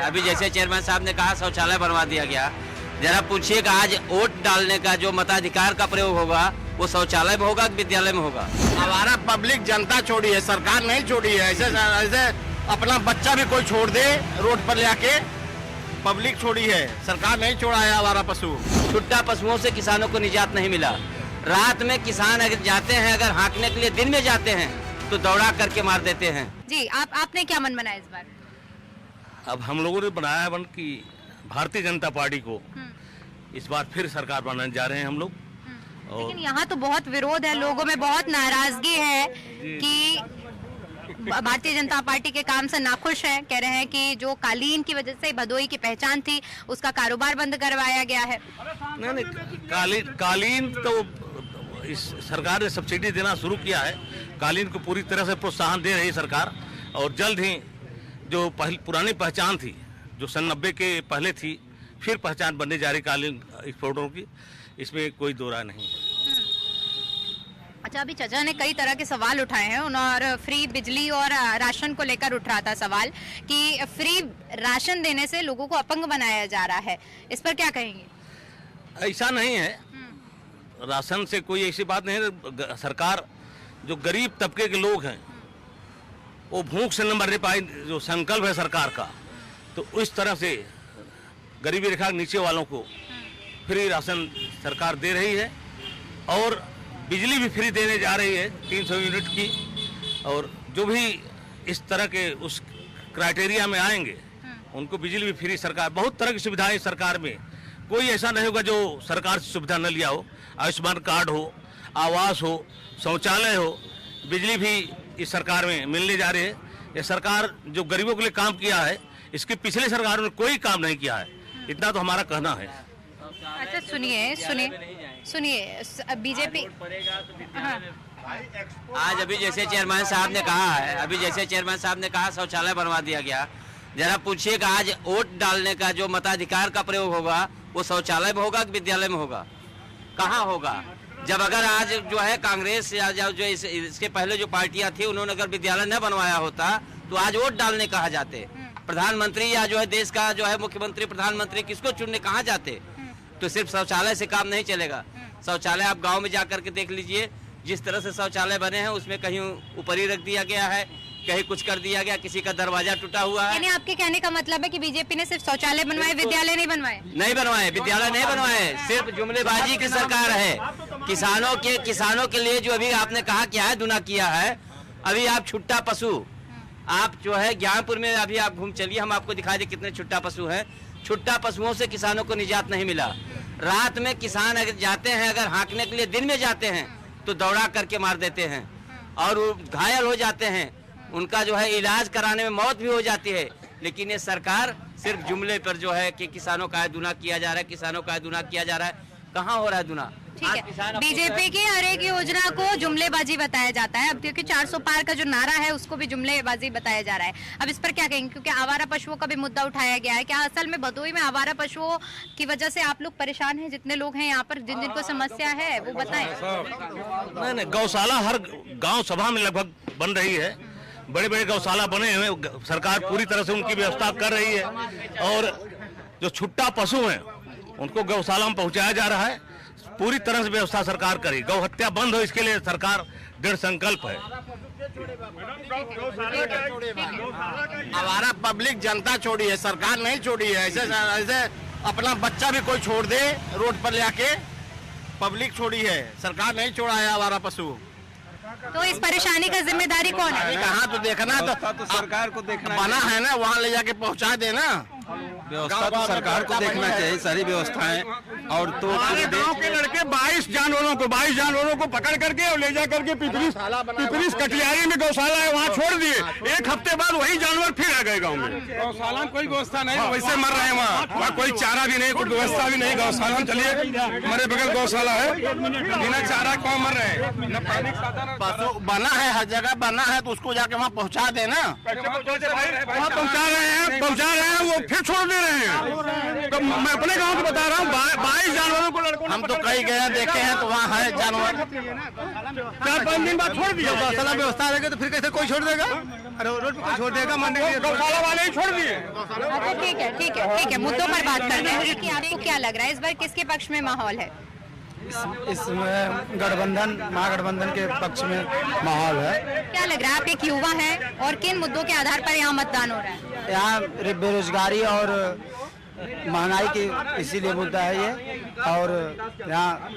अभी जैसे चेयरमैन साहब ने कहा शौचालय बनवा दिया गया, जरा पूछिएगा आज वोट डालने का जो मताधिकार का प्रयोग होगा वो शौचालय में होगा कि विद्यालय में होगा? हमारा पब्लिक जनता छोड़ी है, सरकार नहीं छोड़ी है। ऐसे अपना बच्चा भी कोई छोड़ दे रोड पर ले आके, पब्लिक छोड़ी है, सरकार नहीं छोड़ा है हमारा पशु। छुट्टा पशुओं से किसानों को निजात नहीं मिला। रात में किसान अगर जाते हैं, अगर हाँकने के लिए दिन में जाते हैं तो दौड़ा करके मार देते हैं। जी आपने क्या मन बनाया इस बार? अब हम लोगों ने बनाया मन कि भारतीय जनता पार्टी को इस बार फिर सरकार बनाने जा रहे हैं हम लोग। लेकिन यहाँ तो बहुत विरोध है, लोगों में बहुत नाराजगी है कि भारतीय जनता पार्टी के काम से नाखुश है। कह रहे हैं कि जो कालीन की वजह से भदोई की पहचान थी उसका कारोबार बंद करवाया गया है। नहीं, कालीन तो इस सरकार ने सब्सिडी देना शुरू किया है। कालीन को पूरी तरह से प्रोत्साहन दे रही है सरकार, और जल्द ही जो पुरानी पहचान थी जो सन 90 के पहले थी, फिर पहचान बनने जा रही कालीन एक्सपोर्टरों की, इसमें कोई दो राय नहीं है। अच्छा, अभी चाचा ने कई तरह के सवाल उठाए हैं और फ्री बिजली और राशन को लेकर उठ रहा था सवाल कि फ्री राशन देने से लोगों को अपंग बनाया जा रहा है, इस पर क्या कहेंगे? ऐसा नहीं है, राशन से कोई ऐसी बात नहीं है। सरकार जो गरीब तबके के लोग हैं वो भूख से न मरने पाए, जो संकल्प है सरकार का, तो उस तरह से गरीबी रेखा के नीचे वालों को फ्री राशन सरकार दे रही है, और बिजली भी फ्री देने जा रही है 300 यूनिट की। और जो भी इस तरह के उस क्राइटेरिया में आएंगे उनको बिजली भी फ्री, सरकार बहुत तरह की सुविधाएं सरकार में, कोई ऐसा नहीं होगा जो सरकार से सुविधा न लिया हो। आयुष्मान कार्ड हो, आवास हो, शौचालय हो, बिजली भी इस सरकार में मिलने जा रही है। ये सरकार जो गरीबों के लिए काम किया है, इसकी पिछली सरकारों ने कोई काम नहीं किया है, इतना तो हमारा कहना है। अच्छा सुनिए बीजेपी आज अभी जैसे चेयरमैन साहब ने कहा है, अभी जैसे चेयरमैन साहब ने कहा शौचालय बनवा दिया गया, जरा पूछिएगा आज वोट डालने का जो मताधिकार का प्रयोग होगा वो शौचालय में होगा कि विद्यालय में होगा? कहाँ होगा? जब अगर आज जो है कांग्रेस या जो इसके पहले जो पार्टियां थी उन्होंने अगर विद्यालय न बनवाया होता तो आज वोट डालने कहाँ जाते? प्रधानमंत्री या जो है देश का जो है मुख्यमंत्री प्रधानमंत्री किसको चुनने कहाँ जाते? तो सिर्फ शौचालय से काम नहीं चलेगा। शौचालय आप गांव में जाकर के देख लीजिए, जिस तरह से शौचालय बने हैं उसमें कहीं ऊपर ही रख दिया गया है, कहीं कुछ कर दिया गया, किसी का दरवाजा टूटा हुआ है। यानी आपके कहने का मतलब है कि बीजेपी ने सिर्फ शौचालय बनवाए, विद्यालय नहीं बनवाए? नहीं बनवाए, विद्यालय नहीं बनवाए, सिर्फ जुमलेबाजी की सरकार है। किसानों के लिए जो अभी आपने कहा क्या है दुना किया है, अभी आप छुट्टा पशु, आप जो है ज्ञानपुर में अभी आप घूम चलिए, हम आपको दिखा दें कितने छुट्टा पशु हैं। छुट्टा पशुओं से किसानों को निजात नहीं मिला। रात में किसान अगर जाते हैं, अगर हाँकने के लिए दिन में जाते हैं तो दौड़ा करके मार देते हैं और वो घायल हो जाते हैं, उनका जो है इलाज कराने में मौत भी हो जाती है। लेकिन ये सरकार सिर्फ जुमले पर जो है कि किसानों का दुना किया जा रहा है, किसानों का दुना किया जा रहा है, कहाँ हो रहा है दुना? ठीक है, बीजेपी की हर एक योजना को जुमलेबाजी बताया जाता है। अब क्योंकि 400 पार का जो नारा है उसको भी जुमलेबाजी बताया जा रहा है। अब इस पर क्या कहेंगे, क्योंकि आवारा पशुओं का भी मुद्दा उठाया गया है, क्या असल में भदोई में आवारा पशुओं की वजह से आप लोग परेशान हैं? जितने लोग हैं यहाँ पर, जिन जिनको समस्या है वो बताएं। नहीं, गौशाला हर गाँव सभा में लगभग बन रही है, बड़े बड़े गौशाला बने हुए, सरकार पूरी तरह से उनकी व्यवस्था कर रही है। और जो छुट्टा पशु हैं उनको गौशाला में पहुंचाया जा रहा है, पूरी तरह से व्यवस्था सरकार करी। गौ हत्या बंद हो इसके लिए सरकार दृढ़ संकल्प है। हमारा पब्लिक जनता छोड़ी है, सरकार नहीं छोड़ी है। ऐसे अपना बच्चा भी कोई छोड़ दे रोड पर ले आके, पब्लिक छोड़ी है, सरकार नहीं छोड़ा है हमारा पशु। तो इस परेशानी का जिम्मेदारी कौन है? कहाँ तो देखना तो सरकार को देखना बना है ना, वहाँ ले जाके पहुँचा देना। व्यवस्था तो सरकार को देखना चाहिए, सारी व्यवस्थाएं। और तो गांव के लड़के 22 जानवरों को पकड़ करके और ले जा करके पिपरिस कटियारी में गौशाला है वहाँ छोड़ दिए। एक हफ्ते बाद वही जानवर फिर आ गए गाँव में। गौशाला में कोई व्यवस्था नहीं, वैसे मर रहे हैं वहाँ कोई चारा भी नहीं, कोई व्यवस्था भी नहीं। गौशाला में चलिए, हमारे बगल गौशाला है, बिना चारा कौन मर रहे हैं, न पानी पशु बना है, हर जगह बना है, तो उसको जाके वहाँ पहुँचा देना। वहाँ पहुँचा रहे हैं, वो फिर छोड़ दे रहे हैं। तो मैं अपने गांव को बता रहा हूँ, 22 जानवरों को लड़कों हम तो कई गए देखे हैं, तो वहाँ है जानवर। 4-5 दिन बाद छोड़ दिया। गौशाला व्यवस्था रहेगा तो फिर कैसे कोई छोड़ देगा? अरे रोड पे कोई छोड़ देगा? गौशाला वाले ही छोड़ दिए। अच्छा ठीक है, मुद्दों पर बात करते हैं कि आपको क्या लग रहा है इस बार किसके पक्ष में माहौल है? इसमें गठबंधन, महागठबंधन के पक्ष में माहौल है। क्या लग रहा है, आप एक युवा हैं और किन मुद्दों के आधार पर यहाँ मतदान हो रहा है? यहाँ बेरोजगारी और महंगाई की इसीलिए मुद्दा है ये, और यहाँ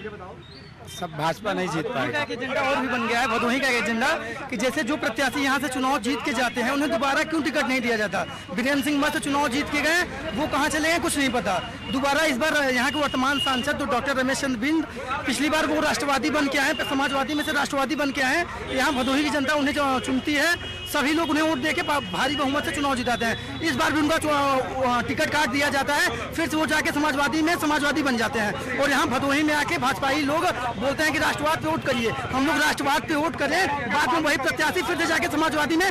सब भाजपा नहीं जीत पाएगा। एजेंडा और भी बन गया है भदोही का एजेंडा कि जैसे जो प्रत्याशी यहाँ से चुनाव जीत के जाते हैं उन्हें दोबारा क्यों टिकट नहीं दिया जाता। वीरेंद्र सिंह मस्त चुनाव जीत के गए, वो कहाँ चले गए कुछ नहीं पता। दोबारा इस बार यहाँ के वर्तमान सांसद जो डॉक्टर रमेश चंद्र बिंद, पिछली बार वो राष्ट्रवादी बन के आए, समाजवादी में से राष्ट्रवादी बन के आए। यहाँ भदोही की जनता उन्हें जो चुनती है, सभी लोग उन्हें वोट देके भारी बहुमत से चुनाव जिताते हैं। इस बार भी उनका टिकट काट दिया जाता है, फिर से वो जाके समाजवादी बन जाते हैं। और यहाँ भदोही में आके भाजपाई लोग बोलते हैं कि राष्ट्रवाद पे वोट करिए। हम लोग राष्ट्रवाद पे वोट करें, बाद में वही प्रत्याशी फिर से जाके समाजवादी में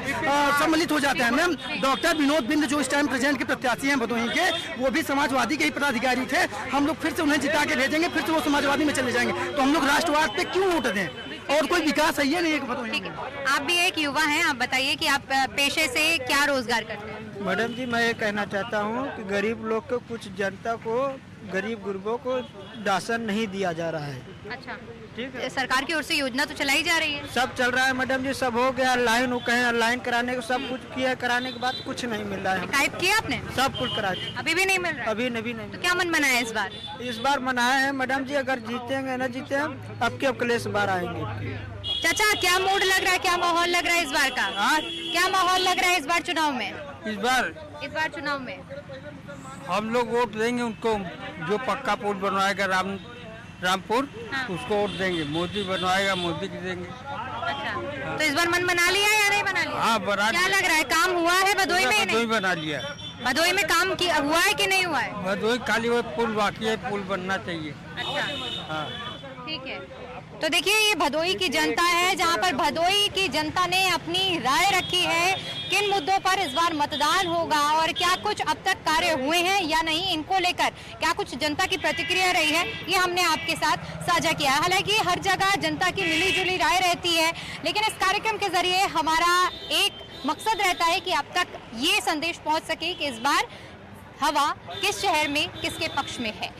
सम्मिलित हो जाते हैं। मैम, डॉक्टर विनोद बिंद जो इस टाइम प्रेजेंट के प्रत्याशी हैं भदोही के, वो भी समाजवादी के ही पदाधिकारी थे। हम लोग फिर से उन्हें जिता के भेजेंगे, फिर से वो समाजवादी में चले जाएंगे। तो हम लोग राष्ट्रवाद पे क्यों वोट दें? और कोई विकास है ये नहीं है भदोही में। आप भी एक युवा हैं, आप बताइए कि आप पेशे से क्या रोजगार करते हैं? मैडम जी, मैं ये कहना चाहता हूँ कि गरीब लोग को, कुछ जनता को, गरीब गुरबों को राशन नहीं दिया जा रहा है। अच्छा, ठीक है। सरकार की ओर से योजना तो चलाई जा रही है? सब चल रहा है मैडम जी, सब हो गया। ऑनलाइन वो कहें ऑनलाइन कराने को सब कुछ किया, कराने के बाद कुछ नहीं मिल रहा है। टाइप किया आपने? सब कुछ करा, अभी भी नहीं मिल रहा? अभी नहीं। तो क्या मन बनाया इस बार? इस बार मनाया है मैडम जी, अगर जीतेंगे न जीते अब के अगले बार आएंगे। चाचा, क्या मूड लग रहा है, क्या माहौल लग रहा है इस बार का? क्या माहौल लग रहा है इस बार चुनाव में? इस बार चुनाव में हम लोग वोट देंगे उनको, जो पक्का पुल बनवाएगा रामपुर, उसको वोट देंगे। मोदी बनवाएगा, मोदी की देंगे। अच्छा, तो इस बार मन बना लिया या नहीं बना लिया? हाँ, बना। क्या लग रहा है, काम हुआ है भदोही में? भदोही बना लिया। भदोही में काम हुआ है कि नहीं हुआ है? भदोही खाली वो पुल बाकी है, पुल बनना चाहिए। अच्छा, हाँ, ठीक है। तो देखिए, ये भदोही की जनता है, जहां पर भदोही की जनता ने अपनी राय रखी है किन मुद्दों पर इस बार मतदान होगा और क्या कुछ अब तक कार्य हुए हैं या नहीं, इनको लेकर क्या कुछ जनता की प्रतिक्रिया रही है, ये हमने आपके साथ साझा किया। हालांकि हर जगह जनता की मिली जुली राय रहती है, लेकिन इस कार्यक्रम के जरिए हमारा एक मकसद रहता है कि अब तक ये संदेश पहुंच सके कि इस बार हवा किस शहर में किसके पक्ष में है।